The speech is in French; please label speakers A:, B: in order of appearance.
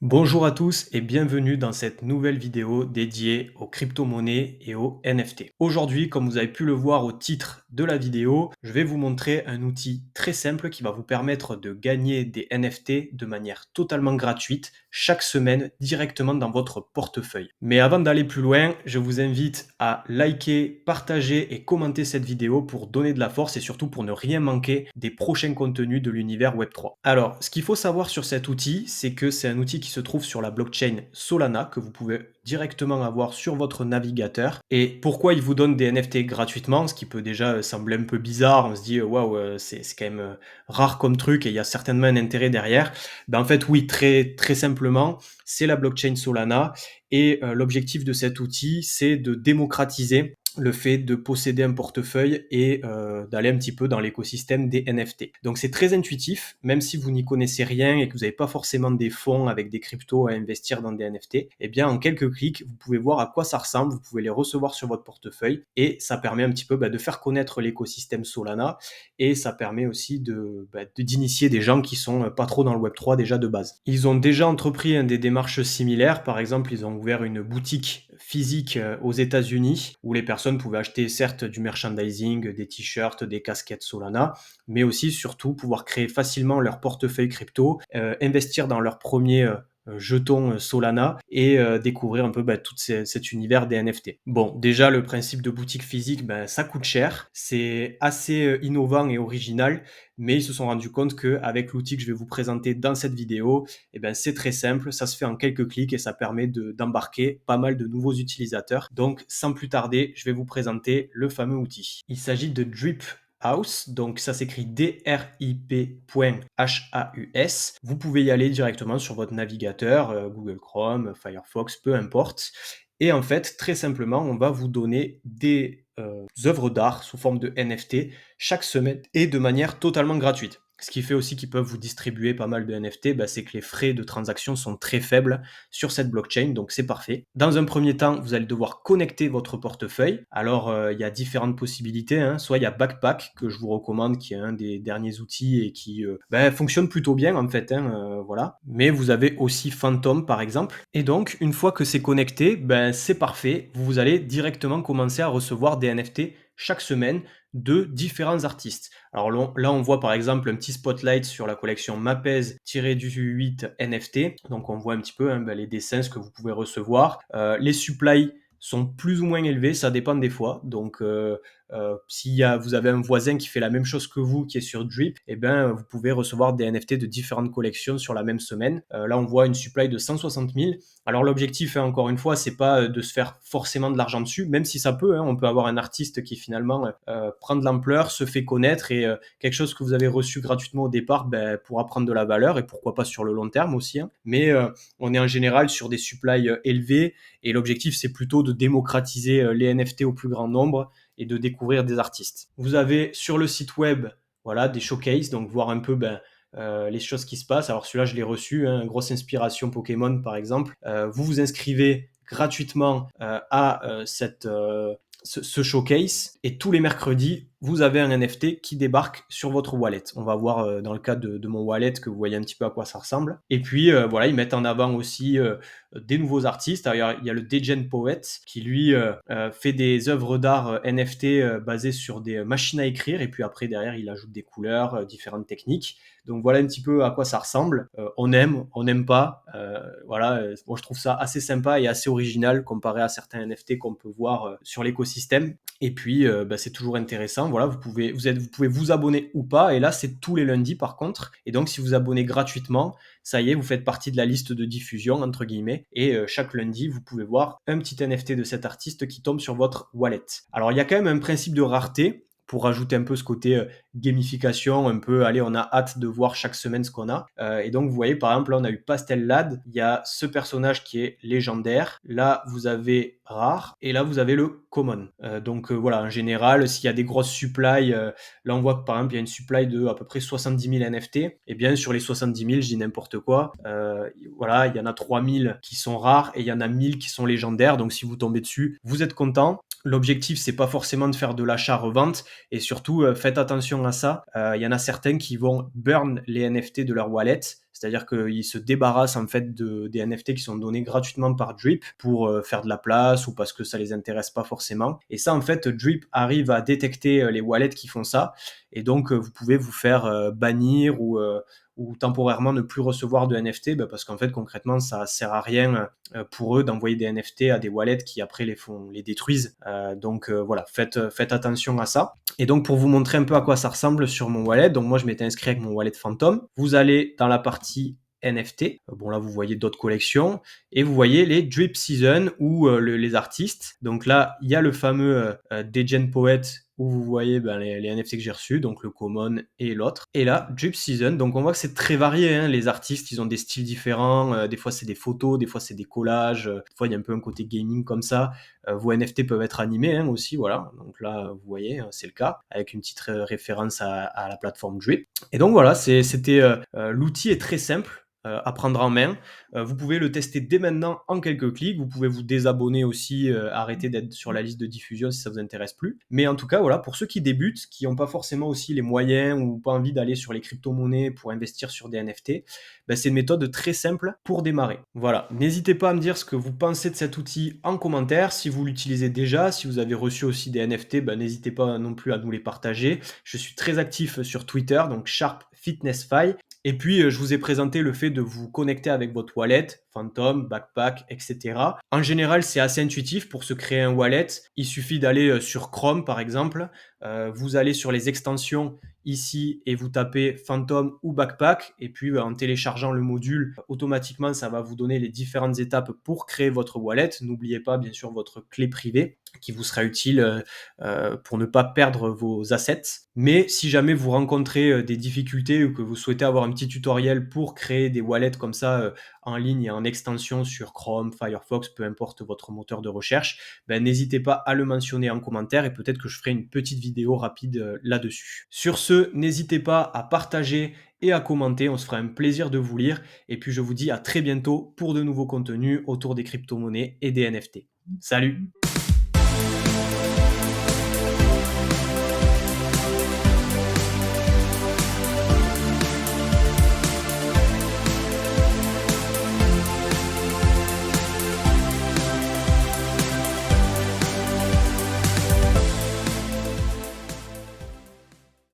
A: Bonjour à tous et bienvenue dans cette nouvelle vidéo dédiée aux crypto-monnaies et aux NFT. Aujourd'hui, comme vous avez pu le voir au titre de la vidéo, je vais vous montrer un outil très simple qui va vous permettre de gagner des NFT de manière totalement gratuite chaque semaine directement dans votre portefeuille. Mais avant d'aller plus loin, je vous invite à liker, partager et commenter cette vidéo pour donner de la force et surtout pour ne rien manquer des prochains contenus de l'univers Web3. Alors, ce qu'il faut savoir sur cet outil, c'est que c'est un outil qui se trouve sur la blockchain Solana que vous pouvez directement avoir sur votre navigateur. Et pourquoi il vous donne des NFT gratuitement, ce qui peut déjà sembler un peu bizarre, on se dit waouh, c'est quand même rare comme truc et il y a certainement un intérêt derrière. Ben, en fait, oui, très simplement, c'est la blockchain Solana et l'objectif de cet outil, c'est de démocratiser le fait de posséder un portefeuille et d'aller un petit peu dans l'écosystème des NFT. Donc c'est très intuitif, même si vous n'y connaissez rien et que vous n'avez pas forcément des fonds avec des cryptos à investir dans des NFT, eh bien en quelques clics, vous pouvez voir à quoi ça ressemble, vous pouvez les recevoir sur votre portefeuille et ça permet un petit peu de faire connaître l'écosystème Solana et ça permet aussi d'initier des gens qui sont pas trop dans le Web3 déjà de base. Ils ont déjà entrepris des démarches similaires, par exemple ils ont ouvert une boutique physique aux États-Unis où les personnes pouvaient acheter certes du merchandising, des t-shirts, des casquettes Solana, mais aussi surtout pouvoir créer facilement leur portefeuille crypto, investir dans leur premier jetons Solana et découvrir un peu tout cet univers des NFT. Bon, déjà le principe de boutique physique, ça coûte cher, c'est assez innovant et original, mais ils se sont rendus compte qu'avec l'outil que je vais vous présenter dans cette vidéo, c'est très simple, ça se fait en quelques clics et ça permet d'embarquer pas mal de nouveaux utilisateurs. Donc sans plus tarder, je vais vous présenter le fameux outil. Il s'agit de Drip House, donc ça s'écrit drip.haus. Vous pouvez y aller directement sur votre navigateur, Google Chrome, Firefox, peu importe. Et en fait, très simplement, on va vous donner des œuvres d'art sous forme de NFT chaque semaine et de manière totalement gratuite. Ce qui fait aussi qu'ils peuvent vous distribuer pas mal de NFT, c'est que les frais de transaction sont très faibles sur cette blockchain, donc c'est parfait. Dans un premier temps, vous allez devoir connecter votre portefeuille. Alors, il y a différentes possibilités, hein. Soit il y a Backpack, que je vous recommande, qui est un des derniers outils et qui fonctionne plutôt bien en fait, hein, voilà. Mais vous avez aussi Phantom, par exemple. Et donc, une fois que c'est connecté, c'est parfait. Vous allez directement commencer à recevoir des NFT chaque semaine de différents artistes. Alors là, on voit par exemple un petit spotlight sur la collection Mapez-8 NFT. Donc on voit un petit peu les dessins, ce que vous pouvez recevoir. Les supplies sont plus ou moins élevés, ça dépend des fois. Donc si vous avez un voisin qui fait la même chose que vous, qui est sur Drip, vous pouvez recevoir des NFT de différentes collections sur la même semaine. Là, on voit une supply de 160 000. Alors l'objectif, encore une fois, c'est pas de se faire forcément de l'argent dessus, même si ça peut, hein, on peut avoir un artiste qui finalement prend de l'ampleur, se fait connaître et quelque chose que vous avez reçu gratuitement au départ pourra prendre de la valeur et pourquoi pas sur le long terme aussi, hein. Mais on est en général sur des supplies élevés et l'objectif c'est plutôt de démocratiser les NFT au plus grand nombre et de découvrir des artistes. Vous avez sur le site web voilà, des showcases, donc voir un peu les choses qui se passent. Alors celui-là, je l'ai reçu, hein, grosse inspiration Pokémon par exemple. Vous vous inscrivez gratuitement à ce showcase et tous les mercredis, vous avez un NFT qui débarque sur votre wallet. On va voir dans le cas de mon wallet que vous voyez un petit peu à quoi ça ressemble. Et puis voilà, ils mettent en avant aussi des nouveaux artistes. Alors, il y a le Degen Poet qui lui fait des œuvres d'art NFT basées sur des machines à écrire et puis après derrière il ajoute des couleurs, différentes techniques. Donc voilà un petit peu à quoi ça ressemble. On n'aime pas. Voilà, moi je trouve ça assez sympa et assez original comparé à certains NFT qu'on peut voir sur l'écosystème. Et puis c'est toujours intéressant. Voilà, vous pouvez vous abonner ou pas. Et là c'est tous les lundis par contre. Et donc si vous abonnez gratuitement, ça y est, vous faites partie de la liste de diffusion entre guillemets. Et chaque lundi vous pouvez voir un petit NFT de cet artiste qui tombe sur votre wallet. Alors il y a quand même un principe de rareté pour rajouter un peu ce côté gamification, un peu, allez, on a hâte de voir chaque semaine ce qu'on a. Et donc, vous voyez, par exemple, là, on a eu Pastel Lad, il y a ce personnage qui est légendaire, là, vous avez rare, et là, vous avez le common. Donc, voilà, en général, s'il y a des grosses supplies, là, on voit que, par exemple, il y a une supply de à peu près 70 000 NFT, et bien, sur les 70 000, je dis n'importe quoi, voilà, il y en a 3 000 qui sont rares, et il y en a 1 000 qui sont légendaires, donc si vous tombez dessus, vous êtes content. L'objectif, c'est pas forcément de faire de l'achat-revente et surtout, faites attention à ça. Il y en a certains qui vont burn les NFT de leur wallet C'est-à-dire qu'ils se débarrassent en fait des NFT qui sont donnés gratuitement par Drip pour faire de la place ou parce que ça les intéresse pas forcément. Et ça, en fait, Drip arrive à détecter les wallets qui font ça. Et donc, vous pouvez vous faire bannir ou temporairement ne plus recevoir de NFT, bah, parce qu'en fait, concrètement, ça sert à rien pour eux d'envoyer des NFT à des wallets qui après les détruisent. Donc voilà, faites attention à ça. Et donc pour vous montrer un peu à quoi ça ressemble sur mon wallet, donc moi je m'étais inscrit avec mon wallet Phantom. Vous allez dans la partie NFT. Bon là vous voyez d'autres collections et vous voyez les Drip Season ou les artistes. Donc là il y a le fameux Degen Poet où vous voyez les NFT que j'ai reçus, donc le Common et l'autre. Et là, Drip Season, donc on voit que c'est très varié, hein. Les artistes, ils ont des styles différents, des fois c'est des photos, des fois c'est des collages, des fois il y a un peu un côté gaming comme ça. Vos NFT peuvent être animés hein, aussi, voilà. Donc là, vous voyez, c'est le cas, avec une petite référence à la plateforme Drip. Et donc voilà, l'outil est très simple à prendre en main. Vous pouvez le tester dès maintenant en quelques clics. Vous pouvez vous désabonner aussi, arrêter d'être sur la liste de diffusion si ça vous intéresse plus. Mais en tout cas, voilà, pour ceux qui débutent, qui n'ont pas forcément aussi les moyens ou pas envie d'aller sur les crypto-monnaies pour investir sur des NFT, ben, c'est une méthode très simple pour démarrer. Voilà, n'hésitez pas à me dire ce que vous pensez de cet outil en commentaire, si vous l'utilisez déjà, si vous avez reçu aussi des NFT, ben, n'hésitez pas non plus à nous les partager. Je suis très actif sur Twitter, donc SharpFitnessFi. Et puis, je vous ai présenté le fait de vous connecter avec votre wallet, Phantom, Backpack, etc. En général, c'est assez intuitif pour se créer un wallet. Il suffit d'aller sur Chrome, par exemple. Vous allez sur les extensions ici et vous tapez Phantom ou Backpack. Et puis, en téléchargeant le module, automatiquement, ça va vous donner les différentes étapes pour créer votre wallet. N'oubliez pas, bien sûr, votre clé privée qui vous sera utile pour ne pas perdre vos assets. Mais si jamais vous rencontrez des difficultés ou que vous souhaitez avoir un petit tutoriel pour créer des wallets comme ça en ligne et en extension sur Chrome, Firefox, peu importe votre moteur de recherche, ben, n'hésitez pas à le mentionner en commentaire et peut-être que je ferai une petite vidéo rapide là-dessus. Sur ce, n'hésitez pas à partager et à commenter, on se fera un plaisir de vous lire. Et puis je vous dis à très bientôt pour de nouveaux contenus autour des crypto-monnaies et des NFT. Salut!